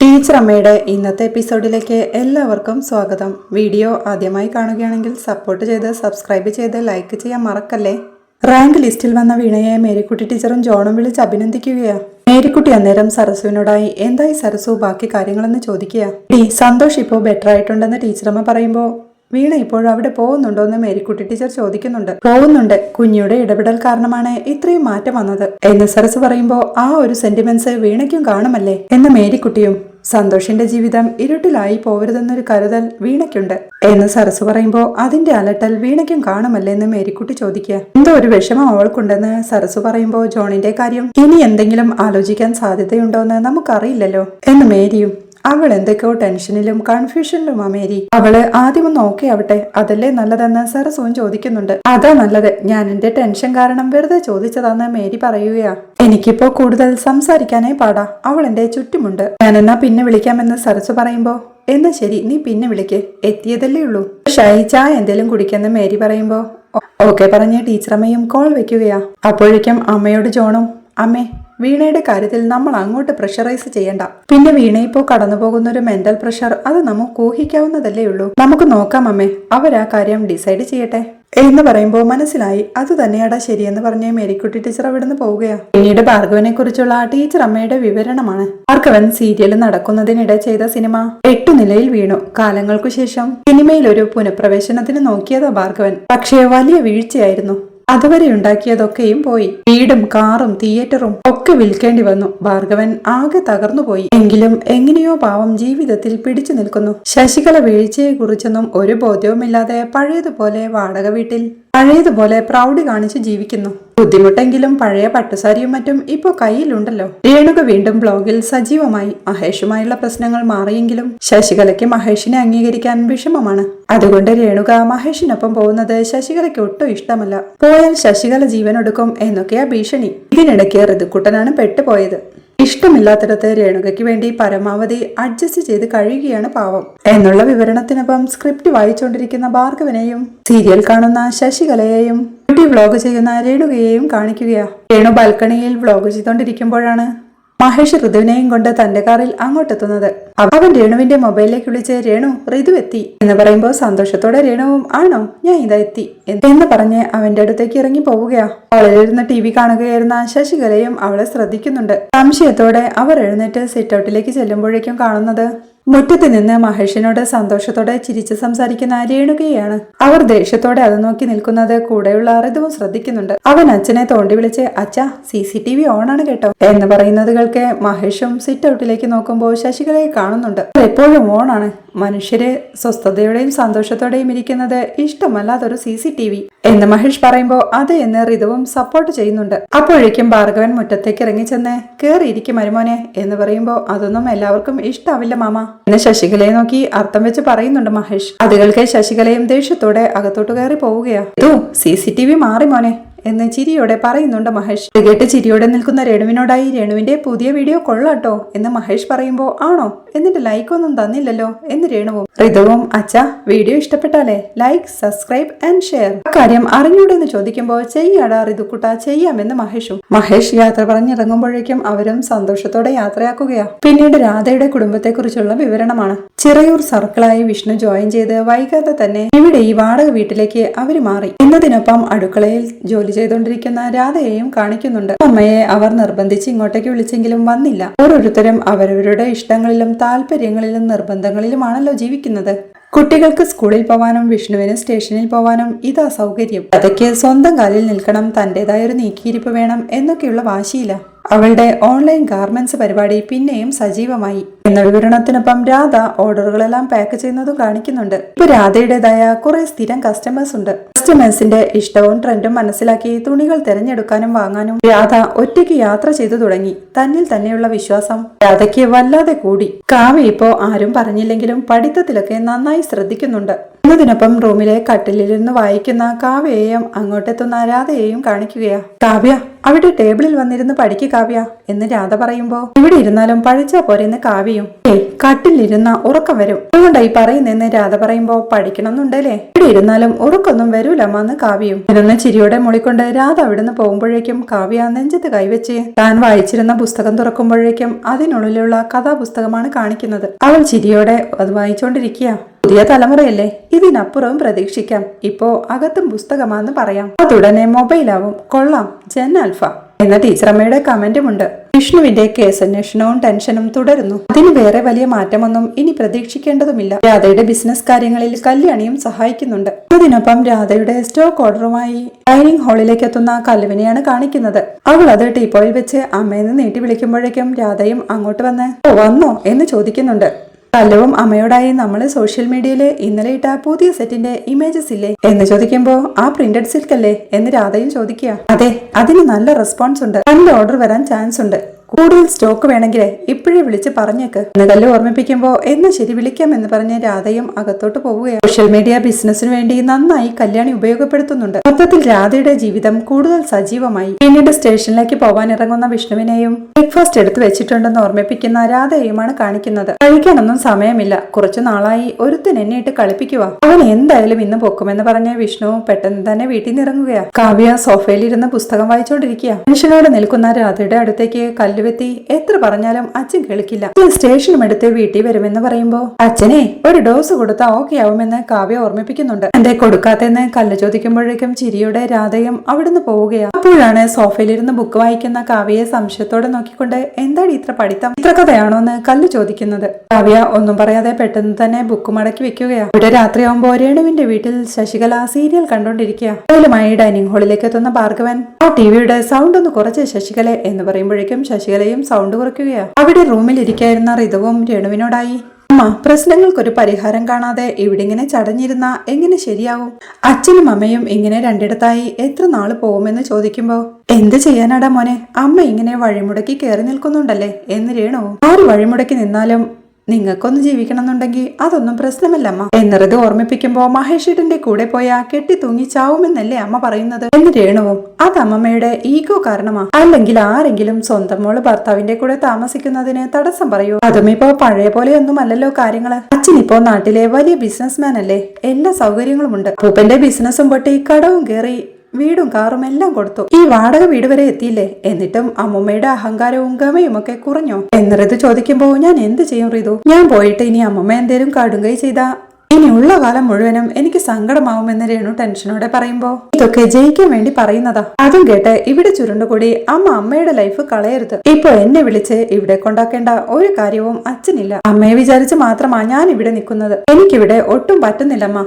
Teacher അമ്മയുടെ ഇന്നത്തെ എപ്പിസോഡിലേക്ക് എല്ലാവർക്കും സ്വാഗതം. വീഡിയോ ആദ്യമായി കാണുകയാണെങ്കിൽ സപ്പോർട്ട് ചെയ്ത് സബ്സ്ക്രൈബ് ചെയ്ത് ലൈക്ക് ചെയ്യാൻ മറക്കല്ലേ. റാങ്ക് ലിസ്റ്റിൽ വന്ന വീണയെ മേരിക്കുട്ടി ടീച്ചറും ജോണും വിളിച്ച് അഭിനന്ദിക്കുകയാണ്. മേരിക്കുട്ടി അന്നേരം സരസുവിനോടായി എന്തായി സരസു ബാക്കി കാര്യങ്ങളെന്ന് ചോദിക്കുക. സന്തോഷ് ഇപ്പോൾ ബെറ്റർ ആയിട്ടുണ്ടെന്ന് ടീച്ചറമ്മ പറയുമ്പോൾ വീണ ഇപ്പോഴും അവിടെ പോകുന്നുണ്ടോ എന്ന് മേരിക്കുട്ടി ടീച്ചർ ചോദിക്കുന്നുണ്ട്. പോകുന്നുണ്ട്, കുഞ്ഞിയുടെ ഇടപെടൽ കാരണമാണ് ഇത്രയും മാറ്റം വന്നത് എന്ന് സരസ് പറയുമ്പോൾ ആ ഒരു സെന്റിമെന്റ്സ് വീണയ്ക്കും കാണുമല്ലേ എന്ന് മേരിക്കുട്ടിയും. സന്തോഷിന്റെ ജീവിതം ഇരുട്ടിലായി പോവരുതെന്നൊരു കരുതൽ വീണയ്ക്കുണ്ട് എന്ന് സരസ് പറയുമ്പോൾ അതിന്റെ അലട്ടൽ വീണയ്ക്കും കാണുമല്ലേ എന്ന് മേരിക്കുട്ടി ചോദിക്കുക. എന്തോ ഒരു വിഷമം അവൾക്കുണ്ടെന്ന് സരസ് പറയുമ്പോൾ ജോണിന്റെ കാര്യം ഇനി എന്തെങ്കിലും ആലോചിക്കാൻ സാധ്യതയുണ്ടോ എന്ന് നമുക്കറിയില്ലല്ലോ എന്ന് മേരിയും. അവൾ എന്തൊക്കെയോ ടെൻഷനിലും കൺഫ്യൂഷനിലും മേരി. അവള് ആദ്യമൊന്ന് ഓക്കെ ആവട്ടെ, അതല്ലേ നല്ലതെന്ന് സരസുവും ചോദിക്കുന്നുണ്ട്. അതാ നല്ലത്, ഞാൻ എന്റെ ടെൻഷൻ കാരണം വെറുതെ ചോദിച്ചതാന്ന് മേരി പറയുകയാ. എനിക്കിപ്പോ കൂടുതൽ സംസാരിക്കാനേ പാടാ, അവൾ എന്റെ ചുറ്റുമുണ്ട്. ഞാൻ എന്നാ പിന്നെ വിളിക്കാമെന്ന് സരസു പറയുമ്പോ എന്നാ ശരി, നീ പിന്നെ വിളിക്ക്, എത്തിയതല്ലേ ഉള്ളൂ. ഷായി ചായ എന്തേലും കുടിക്കെന്ന് മേരി പറയുമ്പോ ഓക്കെ പറഞ്ഞ് ടീച്ചറമ്മയും കോൾ വെക്കുകയാ. അപ്പോഴേക്കും അമ്മയോട് ജോണും അമ്മേ വീണയുടെ കാര്യത്തിൽ നമ്മൾ അങ്ങോട്ട് പ്രഷറൈസ് ചെയ്യണ്ട. പിന്നെ വീണ ഇപ്പോ കടന്നു പോകുന്ന ഒരു മെന്റൽ പ്രഷർ അത് നമുക്ക് ഊഹിക്കാവുന്നതല്ലേ ഉള്ളൂ. നമുക്ക് നോക്കാം അമ്മേ, അവരാ കാര്യം ഡിസൈഡ് ചെയ്യട്ടെ എന്ന് പറയുമ്പോൾ മനസ്സിലായി, അത് തന്നെയാടാ ശരിയെന്ന് പറഞ്ഞ് മേരിക്കുട്ടി ടീച്ചർ അവിടുന്ന് പോവുകയാണ്. പിന്നീട് ഭാർഗവനെ കുറിച്ചുള്ള ടീച്ചർ അമ്മയുടെ വിവരണമാണ്. ഭാർഗവൻ സീരിയൽ നടക്കുന്നതിനിടെ ചെയ്ത സിനിമ 8 നിലയിൽ വീണു. കാലങ്ങൾക്കു ശേഷം സിനിമയിൽ ഒരു പുനഃപ്രവേശനത്തിന് നോക്കിയതാ ഭാർഗവൻ. പക്ഷേ വലിയ വീഴ്ചയായിരുന്നു. അതുവരെ ഉണ്ടാക്കിയതൊക്കെയും പോയി. വീടും കാറും തിയേറ്ററും ഒക്കെ വിൽക്കേണ്ടി വന്നു. ഭാർഗവൻ ആകെ തകർന്നുപോയി. എങ്കിലും എങ്ങനെയോ പാവം ജീവിതത്തിൽ പിടിച്ചു നിൽക്കുന്നു. ശശികല വീഴ്ചയെ കുറിച്ചൊന്നും ഒരു ബോധ്യവുമില്ലാതെ പഴയതുപോലെ വാടക വീട്ടിൽ പഴയതുപോലെ പ്രൗഢി കാണിച്ച് ജീവിക്കുന്നു. ബുദ്ധിമുട്ടെങ്കിലും പഴയ പട്ടുസാരിയും മറ്റും ഇപ്പോ കയ്യിലുണ്ടല്ലോ. രേണുക വീണ്ടും ബ്ലോഗിൽ സജീവമായി. മഹേഷുമായുള്ള പ്രശ്നങ്ങൾ മാറിയെങ്കിലും ശശികലയ്ക്ക് മഹേഷിനെ അംഗീകരിക്കാൻ വിഷമമാണ്. അതുകൊണ്ട് രേണുക മഹേഷിനൊപ്പം പോകുന്നത് ശശികലയ്ക്ക് ഒട്ടും ഇഷ്ടമല്ല. പോയാൽ ശശികല ജീവനൊടുക്കും എന്നൊക്കെയാ ഭീഷണി. ഇതിനിടയ്ക്ക് ഋതുക്കുട്ടനാണ് പെട്ടുപോയത്. ഇഷ്ടമില്ലാത്തിടത്ത് രേണുകയ്ക്ക് വേണ്ടി പരമാവധി അഡ്ജസ്റ്റ് ചെയ്ത് കഴിയുകയാണ് പാവം എന്നുള്ള വിവരണത്തിനൊപ്പം സ്ക്രിപ്റ്റ് വായിച്ചുകൊണ്ടിരിക്കുന്ന ഭാർഗവനെയും സീരിയൽ കാണുന്ന ശശികലയെയും ബ്യൂട്ടി വ്ലോഗ് ചെയ്യുന്ന രേണുകയെയും കാണിക്കുകയാണ്. രേണു ബാൽക്കണിയിൽ വ്ലോഗ് ചെയ്തുകൊണ്ടിരിക്കുമ്പോഴാണ് മഹേഷ് ഋതുവിനെയും കൊണ്ട് തന്റെ കാറിൽ അങ്ങോട്ടെത്തുന്നത്. അവൻ രേണുവിന്റെ മൊബൈലിലേക്ക് വിളിച്ച് രേണു ഋതു എത്തി എന്ന് പറയുമ്പോൾ സന്തോഷത്തോടെ രേണുവും ആണോ ഞാൻ ഇതാ എത്തി എന്ന് പറഞ്ഞ് അവന്റെ അടുത്തേക്ക് ഇറങ്ങി പോവുകയാ. അവളിലിരുന്ന് TV കാണുകയായിരുന്ന ശശികലയും അവളെ ശ്രദ്ധിക്കുന്നുണ്ട്. സംശയത്തോടെ അവർ എഴുന്നേറ്റ് സിറ്റ് ഔട്ടിലേക്ക് ചെല്ലുമ്പോഴേക്കും കാണുന്നത് മുറ്റത്ത് നിന്ന് മഹേഷിനോട് സന്തോഷത്തോടെ ചിരിച്ച് സംസാരിക്കുന്ന രേണുകയാണ്. അവർ ദേഷ്യത്തോടെ അത് നോക്കി നിൽക്കുന്നത് കൂടെയുള്ള ഋതുവും ശ്രദ്ധിക്കുന്നുണ്ട്. അവൻ അച്ഛനെ തോണ്ടി വിളിച്ച് അച്ഛാ CCTV ഓണാണ് കേട്ടോ എന്ന് പറയുന്നത് കേൾക്കെ മഹേഷും സിറ്റ് ഔട്ടിലേക്ക് നോക്കുമ്പോൾ ശശികലയെ കാണുന്നുണ്ട്. എപ്പോഴും ഓണാണ്. മനുഷ്യരെ സ്വസ്ഥതയോടെയും സന്തോഷത്തോടെയും ഇരിക്കുന്നത് ഇഷ്ടമല്ലാത്തൊരു CCTV എന്ന് മഹേഷ് പറയുമ്പോൾ അതെ എന്ന് ഋതുവും സപ്പോർട്ട് ചെയ്യുന്നുണ്ട്. അപ്പോഴേക്കും ഭാർഗവൻ മുറ്റത്തേക്ക് ഇറങ്ങി ചെന്ന് കേറിയിരിക്കും മരുമോനെ എന്ന് പറയുമ്പോൾ അതൊന്നും എല്ലാവർക്കും ഇഷ്ടാവില്ല മാമ എന്ന് ശശികലയെ നോക്കി അർത്ഥം വെച്ച് പറയുന്നുണ്ട് മഹേഷ്. അത് കേൾക്കെ ശശികലയും ദേഷ്യത്തോടെ അകത്തോട്ട് കയറി പോവുകയാ. CCTV മാറി മോനെ എന്ന് ചിരിയോടെ പറയുന്നുണ്ട് മഹേഷ്. കേട്ട് ചിരിയോടെ നിൽക്കുന്ന രേണുവിനോടായി രേണുവിന്റെ പുതിയ വീഡിയോ കൊള്ളാട്ടോ എന്ന് മഹേഷ് പറയുമ്പോൾ ആണോ എന്നിട്ട് ലൈക്ക് ഒന്നും തന്നില്ലല്ലോ എന്ന് രേണുവും. ഋതുവും അച്ഛാ വീഡിയോ ഇഷ്ടപ്പെട്ടാലേ ലൈക്ക് സബ്സ്ക്രൈബ് ആൻഡ് ഷെയർ. അക്കാര്യം അറിഞ്ഞൂടെ എന്ന് ചോദിക്കുമ്പോൾ ചെയ്യാടാ ഋതുക്കുട്ട ചെയ്യാമെന്ന് മഹേഷും. മഹേഷ് യാത്ര പറഞ്ഞിറങ്ങുമ്പോഴേക്കും അവരും സന്തോഷത്തോടെ യാത്രയാക്കുകയാ. പിന്നീട് രാധയുടെ കുടുംബത്തെ കുറിച്ചുള്ള വിവരണമാണ്. ചിറയൂർ സർക്കിളായി വിഷ്ണു ജോയിൻ ചെയ്ത് വൈകാതെ തന്നെ ഇവിടെ ഈ വാടക വീട്ടിലേക്ക് അവര് മാറി എന്നതിനൊപ്പം അടുക്കളയിൽ ജോലി ചെയ്തുകൊണ്ടിരിക്കുന്ന രാധയെയും കാണിക്കുന്നുണ്ട്. അമ്മയെ അവർ നിർബന്ധിച്ച് ഇങ്ങോട്ടേക്ക് വിളിച്ചെങ്കിലും വന്നില്ല. ഓരോരുത്തരും അവരവരുടെ ഇഷ്ടങ്ങളിലും താല്പര്യങ്ങളിലും നിർബന്ധങ്ങളിലുമാണല്ലോ ജീവിക്കുന്നത്. കുട്ടികൾക്ക് സ്കൂളിൽ പോവാനും വിഷ്ണുവിന് സ്റ്റേഷനിൽ പോവാനും ഇതാ സൗകര്യം. അതൊക്കെ സ്വന്തം കാലിൽ നിൽക്കണം, തന്റേതായ ഒരു നീക്കിയിരിപ്പ് വേണം എന്നൊക്കെയുള്ള വാശിയില്ല. അവളുടെ ഓൺലൈൻ ഗാർമെന്റ്സ് പരിപാടി പിന്നെയും സജീവമായി എന്ന വിവരണത്തിനൊപ്പം രാധ ഓർഡറുകളെല്ലാം പാക്ക് ചെയ്യുന്നതും കാണിക്കുന്നുണ്ട്. ഇപ്പൊ രാധയുടേതായ കുറെ സ്ഥിരം കസ്റ്റമേഴ്സ് ഉണ്ട്. കസ്റ്റമേഴ്സിന്റെ ഇഷ്ടവും ട്രെൻഡും മനസ്സിലാക്കി തുണികൾ തിരഞ്ഞെടുക്കാനും വാങ്ങാനും രാധ ഒറ്റയ്ക്ക് യാത്ര ചെയ്തു തുടങ്ങി. തന്നിൽ തന്നെയുള്ള വിശ്വാസം രാധയ്ക്ക് വല്ലാതെ കൂടി. കാവ്യ ഇപ്പോ ആരും പറഞ്ഞില്ലെങ്കിലും പഠിത്തത്തിലൊക്കെ നന്നായി ശ്രദ്ധിക്കുന്നുണ്ട് എന്നതിനൊപ്പം റൂമിലെ കട്ടിലിരുന്ന് വായിക്കുന്ന കാവ്യയെയും അങ്ങോട്ടെത്തുന്ന രാധയെയും കാണിക്കുകയാ. കാവ്യ അവിടെ ടേബിളിൽ വന്നിരുന്ന് പഠിക്കുക കാവ്യ എന്ന് രാധ പറയുമ്പോ ഇവിടെ ഇരുന്നാലും പഠിച്ചാ പോരെന്ന് കാവ്യയും. കട്ടിലിരുന്ന ഉറക്കം വരും. അതുകൊണ്ടായി പറയുന്നെന്ന് രാധ പറയുമ്പോ പഠിക്കണമെന്നുണ്ടല്ലേ, ഇവിടെ ഇരുന്നാലും ഉറക്കൊന്നും വരൂലമ്മന്ന് കാവ്യയും. ഇതിനൊന്ന് ചിരിയോടെ മുളിക്കൊണ്ട് രാധ അവിടുന്ന് പോകുമ്പോഴേക്കും കാവ്യ നെഞ്ചത്ത് കൈവച്ച് താൻ വായിച്ചിരുന്ന പുസ്തകം തുറക്കുമ്പോഴേക്കും അതിനുള്ളിലുള്ള കഥാപുസ്തകമാണ് കാണിക്കുന്നത്. അവൾ ചിരിയോടെ അത് വായിച്ചുകൊണ്ടിരിക്കുക. പുതിയ തലമുറയല്ലേ, ഇതിനപ്പുറവും പ്രതീക്ഷിക്കാം. ഇപ്പോ അകത്തും പുസ്തകമാണെന്ന് പറയാം. അതുടനെ മൊബൈലാവും. കൊള്ളാം ജെൻ ആൽഫ എന്ന ടീച്ചറമ്മയുടെ കമന്റുമുണ്ട്. വിഷ്ണുവിന്റെ കേസന്വേഷണവും ടെൻഷനും തുടരുന്നു. അതിന് വേറെ വലിയ മാറ്റമൊന്നും ഇനി പ്രതീക്ഷിക്കേണ്ടതുമില്ല. രാധയുടെ ബിസിനസ് കാര്യങ്ങളിൽ കല്യാണിയും സഹായിക്കുന്നുണ്ട്. അതിനൊപ്പം രാധയുടെ സ്റ്റോക്ക് ഓർഡറുമായി ഡൈനിങ് ഹാളിലേക്ക് എത്തുന്ന കല്ലുവിനെയാണ് കാണിക്കുന്നത്. അവൾ അത് ടീപ്പോയിൽ വെച്ച് അമ്മയെന്ന് നീട്ടി വിളിക്കുമ്പോഴേക്കും രാധയും അങ്ങോട്ട് വന്നോ എന്ന് ചോദിക്കുന്നുണ്ട്. കല്ലുവും അമ്മയോടായി നമ്മള് സോഷ്യൽ മീഡിയയില് ഇന്നലെ ഇട്ട പുതിയ സെറ്റിന്റെ ഇമേജസ് ഇല്ലേ എന്ന് ചോദിക്കുമ്പോ ആ പ്രിന്റഡ് സിൽക്ക് അല്ലേ എന്ന് രാധയും ചോദിക്കുക. അതെ, അതിന് നല്ല റെസ്പോൺസ് ഉണ്ട്. നല്ല ഓർഡർ വരാൻ ചാൻസ് ഉണ്ട്. കൂടുതൽ സ്റ്റോക്ക് വേണമെങ്കിലേ ഇപ്പോഴേ വിളിച്ച് പറഞ്ഞേക്ക് എന്ന് കല്ല് ഓർമ്മിപ്പിക്കുമ്പോ എന്നാ ശരി വിളിക്കാം എന്ന് പറഞ്ഞ് രാധയും അകത്തോട്ട് പോവുകയാണ്. സോഷ്യൽ മീഡിയ ബിസിനസിന് വേണ്ടി നന്നായി കല്യാണി ഉപയോഗപ്പെടുത്തുന്നുണ്ട്. മൊത്തത്തിൽ രാധയുടെ ജീവിതം കൂടുതൽ സജീവമായി. പിന്നീട് സ്റ്റേഷനിലേക്ക് പോവാൻ ഇറങ്ങുന്ന വിഷ്ണുവിനെയും ബ്രേക്ക്ഫാസ്റ്റ് എടുത്തു വെച്ചിട്ടുണ്ടെന്ന് ഓർമ്മിപ്പിക്കുന്ന രാധയുമാണ് കാണിക്കുന്നത്. കഴിക്കാനൊന്നും സമയമില്ല. കുറച്ചു നാളായി ഒരുത്തൻ എന്നെ ഇട്ട് കളിപ്പിക്കുക. അവൻ എന്തായാലും ഇന്ന് പൊക്കുമെന്ന് പറഞ്ഞ് വിഷ്ണു പെട്ടെന്ന് തന്നെ വീട്ടിൽ നിന്ന് ഇറങ്ങുകയാ. കാവ്യ സോഫയിലിരുന്ന് പുസ്തകം വായിച്ചുകൊണ്ടിരിക്കുക. മനുഷ്യനോട് നിൽക്കുന്ന രാധയുടെ അടുത്തേക്ക് കല്ലുവെത്തി എത്ര പറഞ്ഞാലും അച്ഛൻ കേൾക്കില്ല. സ്റ്റേഷനും എടുത്ത് വീട്ടിൽ വരുമെന്ന് പറയുമ്പോ അച്ഛനെ ഒരു ഡോസ് കൊടുത്താൽ ഓക്കെ ആവുമെന്ന് കാവ്യ ഓർമ്മിപ്പിക്കുന്നുണ്ട്. എന്തേ കൊടുക്കാത്തെന്ന് കല്ല് ചോദിക്കുമ്പോഴേക്കും ചിരിയുടെ രാധയും അവിടുന്ന് പോവുകയാണ്. അപ്പോഴാണ് സോഫയിലിരുന്ന് ബുക്ക് വായിക്കുന്ന കാവ്യയെ സംശയത്തോടെ നോക്കിക്കൊണ്ട് എന്താണ് ഇത്ര പഠിത്തം, ഇത്ര കഥയാണോ എന്ന് കല്ല് ചോദിക്കുന്നത്. കാവ്യ ഒന്നും പറയാതെ പെട്ടെന്ന് തന്നെ ബുക്ക് മടക്കി വെക്കുകയാണ്. ഇവിടെ രാത്രിയാവുമ്പോ രേണുവിന്റെ വീട്ടിൽ ശശികല സീരിയൽ കണ്ടോണ്ടിരിക്കുക. അതുമായി ഡൈനിങ് ഹാളിലേക്ക് എത്തുന്ന ഭാർഗവൻ ആ ടിവിയുടെ സൗണ്ട് ഒന്ന് കുറച്ച് ശശികല എന്ന് പറയുമ്പോഴേക്കും ശശികലയും സൗണ്ട് കുറയ്ക്കുകയാണ്. അവിടെ റൂമിൽ ഇരിക്കായിരുന്ന ഋതുവും രേണുവിനോടായി അമ്മ പ്രശ്നങ്ങൾക്കൊരു പരിഹാരം കാണാതെ ഇവിടെ ഇങ്ങനെ ചടഞ്ഞിരുന്ന എങ്ങനെ ശരിയാവും? അച്ഛനും അമ്മയും ഇങ്ങനെ രണ്ടിടത്തായി എത്ര നാള് പോകുമെന്ന് ചോദിക്കുമ്പോ എന്ത് ചെയ്യാനാടാ മോനെ, അമ്മ ഇങ്ങനെ വഴിമുടക്കി കയറി നിൽക്കുന്നുണ്ടല്ലേ എന്ന് രേണുവും. ആര് വഴിമുടക്കി നിന്നാലും നിങ്ങൾക്കൊന്ന് ജീവിക്കണമെന്നുണ്ടെങ്കിൽ അതൊന്നും പ്രശ്നമല്ലമ്മ എന്നറിത് ഓർമ്മിപ്പിക്കുമ്പോ മഹേഷേട്ടന്റെ കൂടെ പോയാ കെട്ടി തൂങ്ങി ചാവുമെന്നല്ലേ അമ്മ പറയുന്നത് എന്ന് രേണുവും. അത് അമ്മമ്മയുടെ ഈഗോ കാരണമാ. അല്ലെങ്കിൽ ആരെങ്കിലും സ്വന്തം മോള് ഭർത്താവിന്റെ കൂടെ താമസിക്കുന്നതിന് തടസ്സം പറയൂ? അതും ഇപ്പോ പഴയ പോലെയൊന്നും അല്ലല്ലോ കാര്യങ്ങള്. അച്ഛനിപ്പോ നാട്ടിലെ വലിയ ബിസിനസ്മാൻ അല്ലേ, എല്ലാ സൗകര്യങ്ങളും ഉണ്ട്. അപ്പൂപ്പന്റെ ബിസിനസ്സും പൊട്ടി കടവും കയറി വീടും കാറും എല്ലാം കൊടുത്തു. ഈ വാടക വീട് വരെ എത്തിയില്ലേ? എന്നിട്ടും അമ്മമ്മയുടെ അഹങ്കാരവും ഗമയും ഒക്കെ കുറഞ്ഞോ എന്ന് ഋതു ചോദിക്കുമ്പോ ഞാൻ എന്ത് ചെയ്യും ഋതു? ഞാൻ പോയിട്ട് ഇനി അമ്മമ്മ എന്തേലും കടുങ്കൈ ചെയ്താ ഇനിയുള്ള കാലം മുഴുവനും എനിക്ക് സങ്കടമാവുമെന്ന് രേണു ടെൻഷനോടെ പറയുമ്പോ ഇതൊക്കെ ജയിക്കാൻ വേണ്ടി പറയുന്നതാ. അതും കേട്ട് ഇവിടെ ചുരുണ്ടുകൂടി അമ്മയുടെ ലൈഫ് കളയരുത്. ഇപ്പൊ എന്നെ വിളിച്ച് ഇവിടെ കൊണ്ടാക്കേണ്ട ഒരു കാര്യവും അച്ഛനില്ല. അമ്മയെ വിചാരിച്ച് മാത്രമാ ഞാൻ ഇവിടെ നിൽക്കുന്നത്. എനിക്കിവിടെ ഒട്ടും പറ്റുന്നില്ലമ്മ.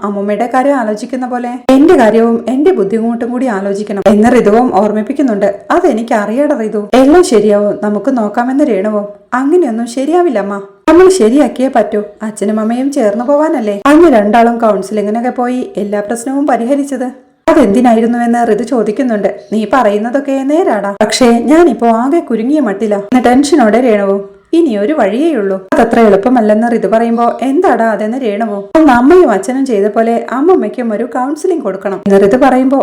അമ്മമ്മയുടെ കാര്യം ആലോചിക്കുന്ന പോലെ എന്റെ കാര്യവും എന്റെ ബുദ്ധിമുട്ടും കൂടി ആലോചിക്കണം എന്ന് ഋതുവും ഓർമ്മിപ്പിക്കുന്നുണ്ട്. അതെനിക്ക് അറിയാട ഋതു, എല്ലാം ശരിയാവും, നമുക്ക് നോക്കാമെന്ന് രേണുവും. അങ്ങനെയൊന്നും ശരിയാവില്ലമ്മ, നമ്മൾ ശരിയാക്കിയേ പറ്റൂ. അച്ഛനും അമ്മയും ചേർന്ന് പോവാനല്ലേ അന്ന് രണ്ടാളും കൗൺസിലിങ്ങിനൊക്കെ പോയി എല്ലാ പ്രശ്നവും പരിഹരിച്ചത്. അതെന്തിനായിരുന്നുവെന്ന് ഋതു ചോദിക്കുന്നുണ്ട്. നീ പറയുന്നതൊക്കെ നേരാടാ, പക്ഷേ ഞാനിപ്പോ ആകെ കുരുങ്ങിയ മട്ടില്ല എന്ന ടെൻഷനോടെ രേണുവും. ഇനി ഒരു വഴിയേയുള്ളൂ, അതത്ര എളുപ്പമല്ലെന്ന് ഋതു പറയുമ്പോ എന്താടാ അതെന്ന് രേണുവോ. അന്ന് അമ്മയും അച്ഛനും ചെയ്ത പോലെ അമ്മമ്മയ്ക്കും ഒരു കൗൺസിലിംഗ് കൊടുക്കണം എന്ന് ഋതു പറയുമ്പോ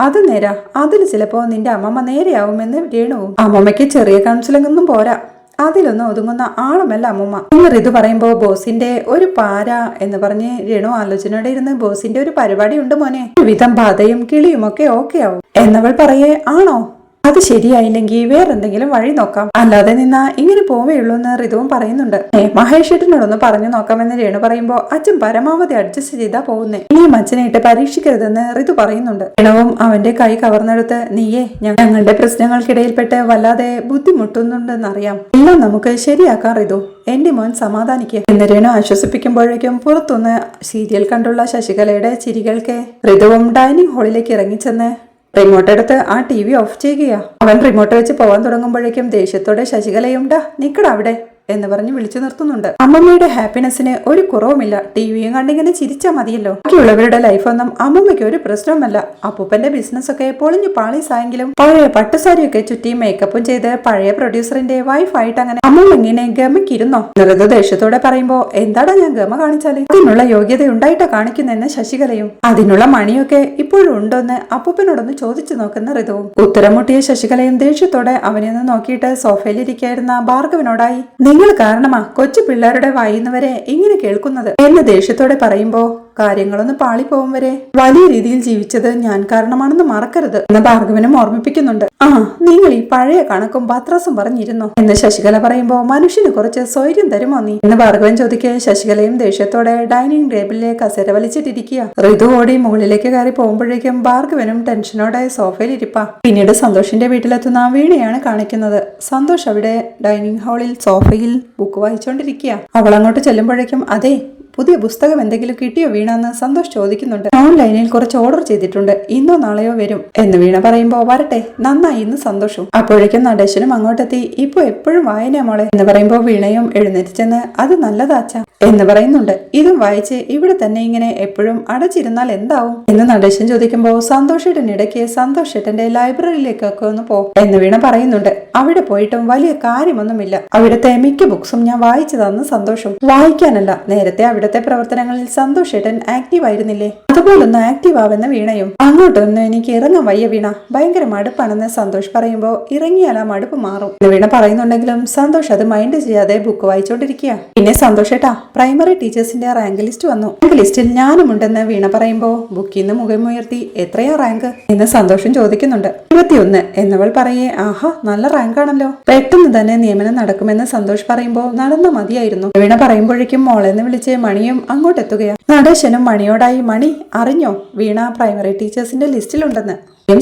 അത് നേരാ, അതിൽ ചിലപ്പോ നിന്റെ അമ്മമ്മ നേരെയാവുമെന്ന് രേണുവും. അമ്മമ്മയ്ക്ക് ചെറിയ കൗൺസിലിംഗ് ഒന്നും പോരാ, അതിലൊന്നും ഒതുങ്ങുന്ന ആളുമല്ല അമ്മൂമ്മ എന്ന് ഋതു പറയുമ്പോ ബോസിന്റെ ഒരു പാര എന്ന് പറഞ്ഞ് രേണു ആലോചനയോടെ ഇരുന്ന് ബോസിന്റെ ഒരു പരിപാടി ഉണ്ട് മോനെ, വിധം ബാധയും കിളിയും ഒക്കെ ഓക്കെ ആവും എന്നവൾ പറയേ ആണോ? അത് ശരിയായില്ലെങ്കിൽ വേറെന്തെങ്കിലും വഴി നോക്കാം, അല്ലാതെ നിന്നാ ഇങ്ങനെ പോവേയുള്ളൂ എന്ന് ഋതുവും പറയുന്നുണ്ട്. മഹേഷേട്ടനോടൊന്ന് പറഞ്ഞു നോക്കാമെന്ന് രേണു പറയുമ്പോ അച്ഛൻ പരമാവധി അഡ്ജസ്റ്റ് ചെയ്താ പോകുന്നേ, ഇനിയും അച്ഛനെ ഇട്ട് പരീക്ഷിക്കരുതെന്ന് ഋതു പറയുന്നുണ്ട്. രേണുവും അവന്റെ കൈ കവർന്നെടുത്ത് നീയേ ഞങ്ങളുടെ പ്രശ്നങ്ങൾക്കിടയിൽപ്പെട്ട് വല്ലാതെ ബുദ്ധിമുട്ടുന്നുണ്ടെന്നറിയാം, എല്ലാം നമുക്ക് ശരിയാക്കാം ഋതു, എന്റെ മോൻ സമാധാനിക്കുക എന്ന് രേണു ആശ്വസിപ്പിക്കുമ്പോഴേക്കും പുറത്തുനിന്ന് സീരിയൽ കണ്ടുള്ള ശശികലയുടെ ചിരികൾക്ക് ഋതുവും ഡൈനിങ് ഹാളിലേക്ക് ഇറങ്ങിച്ചെന്ന് റിമോട്ട് എടുത്ത് ആ TV ഓഫ് ചെയ്യുകയാ. അവൻ റിമോട്ട് വെച്ച് പോവാൻ തുടങ്ങുമ്പോഴേക്കും ദേഷ്യത്തോടെ ശശികലയും ഡാ നിക്കട അവിടെ എന്ന് പറഞ്ഞ് വിളിച്ചു നിർത്തുന്നുണ്ട്. അമ്മമ്മയുടെ ഹാപ്പിനെസ്സിന് ഒരു കുറവുമില്ല. ടിവിയും കണ്ടിങ്ങനെ ചിരിച്ചാ മതിയല്ലോ. ബാക്കിയുള്ളവരുടെ ലൈഫൊന്നും അമ്മമ്മയ്ക്ക് ഒരു പ്രശ്നവുമല്ല. അപ്പൂപ്പന്റെ ബിസിനസ് ഒക്കെ പൊളിഞ്ഞു പാളീസായെങ്കിലും പഴയ പട്ടുസാരിയൊക്കെ ചുറ്റി മേക്കപ്പും ചെയ്ത് പഴയ പ്രൊഡ്യൂസറിന്റെ വൈഫായിട്ട് അങ്ങനെ അമ്മമ്മ ഇങ്ങനെ ഗമക്കിരുന്നോ? നിറത് ദേഷ്യത്തോടെ പറയുമ്പോ എന്താടാ ഞാൻ ഗമ കാണിച്ചാല്? അതിനുള്ള യോഗ്യത ഉണ്ടായിട്ടാ കാണിക്കുന്നെന്ന് ശശികലയും. അതിനുള്ള മണിയൊക്കെ ഇപ്പോഴും ഉണ്ടോന്ന് അപ്പൂപ്പനോടൊന്ന് ചോദിച്ചു നോക്കുന്ന ഋതുവും. ഉത്തരം മുട്ടിയ ശശികലയും ദേഷ്യത്തോടെ അവനെ ഒന്ന് നോക്കിയിട്ട് സോഫയിലിരിക്കായിരുന്ന ഭാർഗവനോടായി നിങ്ങൾ കാരണമാ കൊച്ചു പിള്ളേരുടെ വായിന്നവരെ ഇങ്ങനെ കേൾക്കുന്നത് എന്ന് ദേഷ്യത്തോടെ പറയുമ്പോ കാര്യങ്ങളൊന്ന് പാളിപ്പോവും വരെ വലിയ രീതിയിൽ ജീവിച്ചത് ഞാൻ കാരണമാണെന്ന് മറക്കരുത് എന്ന് ഭാർഗവനും ഓർമ്മിപ്പിക്കുന്നുണ്ട്. ആ നിങ്ങൾ ഈ പഴയ കണക്കും പത്രസും പറഞ്ഞിരുന്നു എന്ന് ശശികല പറയുമ്പോ മനുഷ്യന് കുറച്ച് സ്വൈര്യം തരുമോ നീ എന്ന് ഭാർഗവൻ ചോദിക്കെ ശശികലയും ദേഷ്യത്തോടെ ഡൈനിങ് ടേബിളിലെ കസേര വലിച്ചിട്ടിരിക്കുക. ഋതു ഓടി മുകളിലേക്ക് കയറി പോകുമ്പോഴേക്കും ഭാർഗവനും ടെൻഷനോടെ സോഫയിൽ ഇരിപ്പാ. പിന്നീട് സന്തോഷിന്റെ വീട്ടിലെത്തുന്ന വീണയാണ് കാണിക്കുന്നത്. സന്തോഷ് അവിടെ ഡൈനിങ് ഹാളിൽ സോഫയിൽ ബുക്ക് വായിച്ചുകൊണ്ടിരിക്കുക. അവൾ അങ്ങോട്ട് ചെല്ലുമ്പോഴേക്കും അതെ പുതിയ പുസ്തകം എന്തെങ്കിലും കിട്ടിയോ വീണ എന്ന് സന്തോഷ് ചോദിക്കുന്നുണ്ട്. ഓൺലൈനിൽ കുറച്ച് ഓർഡർ ചെയ്തിട്ടുണ്ട്, ഇന്നോ നാളെയോ വരും എന്ന് വീണ പറയുമ്പോ വരട്ടെ നന്നായി ഇന്ന് സന്തോഷും. അപ്പോഴേക്കും നടേശനും അങ്ങോട്ടെത്തി. ഇപ്പൊ എപ്പോഴും വായനയാ മോളെ എന്ന് പറയുമ്പോ വീണയും എഴുന്നേറ്റ് ചെന്ന് അത് നല്ലതാച്ച എന്ന് പറയുന്നുണ്ട്. ഇതും വായിച്ച് ഇവിടെ തന്നെ ഇങ്ങനെ എപ്പോഴും അടച്ചിരുന്നാൽ എന്താവും എന്ന് നടേശൻ ചോദിക്കുമ്പോ സന്തോഷേട്ടനിടയ്ക്ക് സന്തോഷേട്ടന്റെ ലൈബ്രറിയിലേക്കൊക്കെ ഒന്ന് പോ എന്ന് വീണ പറയുന്നുണ്ട്. അവിടെ പോയിട്ടും വലിയ കാര്യമൊന്നുമില്ല, അവിടുത്തെ മിക്ക ബുക്സും ഞാൻ വായിച്ചതാന്ന് സന്തോഷം. വായിക്കാനല്ല, നേരത്തെ അവിടുത്തെ പ്രവർത്തനങ്ങളിൽ സന്തോഷേട്ടൻ ആക്റ്റീവ് ആയിരുന്നില്ലേ, അതുപോലൊന്ന് ആക്റ്റീവ് ആവുന്ന വീണയും. അങ്ങോട്ടൊന്നും എനിക്ക് ഇറങ്ങാൻ വയ്യ വീണ, ഭയങ്കര മടുപ്പാണെന്ന് സന്തോഷ് പറയുമ്പോ ഇറങ്ങിയാൽ ആ മടുപ്പ് മാറും എന്ന് വീണ പറയുന്നുണ്ടെങ്കിലും സന്തോഷ് അത് മൈൻഡ് ചെയ്യാതെ ബുക്ക് വായിച്ചോണ്ടിരിക്കുക. പിന്നെ സന്തോഷേട്ടാ പ്രൈമറി ടീച്ചേഴ്സിന്റെ റാങ്ക് ലിസ്റ്റ് വന്നു, റാങ്ക് ലിസ്റ്റിൽ ഞാനും ഉണ്ടെന്ന് വീണ പറയുമ്പോ ബുക്കിൽ നിന്ന് മുഖമുയർത്തി എത്രയാ റാങ്ക് എന്ന് സന്തോഷം ചോദിക്കുന്നുണ്ട്. 21 എന്നവൾ പറയേ ആഹാ നല്ല റാങ്ക് ആണല്ലോ, പെട്ടെന്ന് തന്നെ നിയമനം നടക്കുമെന്ന് സന്തോഷ് പറയുമ്പോ നടന്ന മതിയായിരുന്നു. വീണ പറയുമ്പോഴേക്കും മോളെന്ന് വിളിച്ച് മണിയും അങ്ങോട്ടെത്തുകയാണ്. നടേശനും മണിയോടായി മണി അറിഞ്ഞോ വീണ പ്രൈമറി ടീച്ചേഴ്സിന്റെ ലിസ്റ്റിലുണ്ടെന്ന്.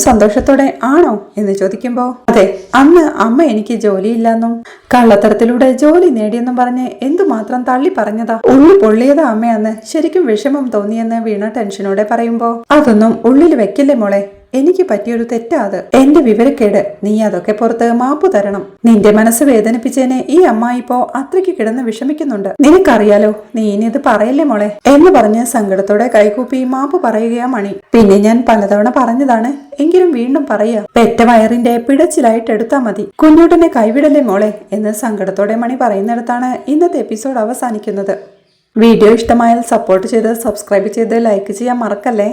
സന്തോഷത്തോടെ ആണോ എന്ന് ചോദിക്കുമ്പോ അതെ, അന്ന് അമ്മ എനിക്ക് ജോലിയില്ലെന്നും കള്ളത്തരത്തിലൂടെ ജോലി നേടിയെന്നും പറഞ്ഞ് എന്തുമാത്രം തള്ളി പറഞ്ഞതാ, ഉള്ളു പൊള്ളിയതാ അമ്മയാന്ന്, ശരിക്കും വിഷമം തോന്നിയെന്ന് വീണ ടെൻഷനോടെ പറയുമ്പോ അതൊന്നും ഉള്ളിൽ വെക്കില്ലേ മോളെ, എനിക്ക് പറ്റിയൊരു തെറ്റാ അത്, എന്റെ വിവരക്കേട്, നീ അതൊക്കെ പുറത്ത് മാപ്പു തരണം. നിന്റെ മനസ്സ് വേദനിപ്പിച്ചതിന് ഈ അമ്മ ഇപ്പോ അത്രയ്ക്ക് കിടന്ന് വിഷമിക്കുന്നുണ്ട്, നിനക്കറിയാലോ, നീ ഇനി ഇത് പറയല്ലേ മോളെ എന്ന് പറഞ്ഞ് സങ്കടത്തോടെ കൈകൂപ്പി മാപ്പ് പറയുകയാ മണി. പിന്നെ ഞാൻ പലതവണ പറഞ്ഞതാണ്, എങ്കിലും വീണ്ടും പറയാ, പെറ്റ വയറിന്റെ പിടച്ചിലായിട്ട് എടുത്താ മതി, കുഞ്ഞൂട്ടനെ കൈവിടല്ലേ മോളെ എന്ന് സങ്കടത്തോടെ മണി പറയുന്നിടത്താണ് ഇന്നത്തെ എപ്പിസോഡ് അവസാനിക്കുന്നത്. വീഡിയോ ഇഷ്ടമായാൽ സപ്പോർട്ട് ചെയ്ത് സബ്സ്ക്രൈബ് ചെയ്ത് ലൈക്ക് ചെയ്യാൻ മറക്കല്ലേ.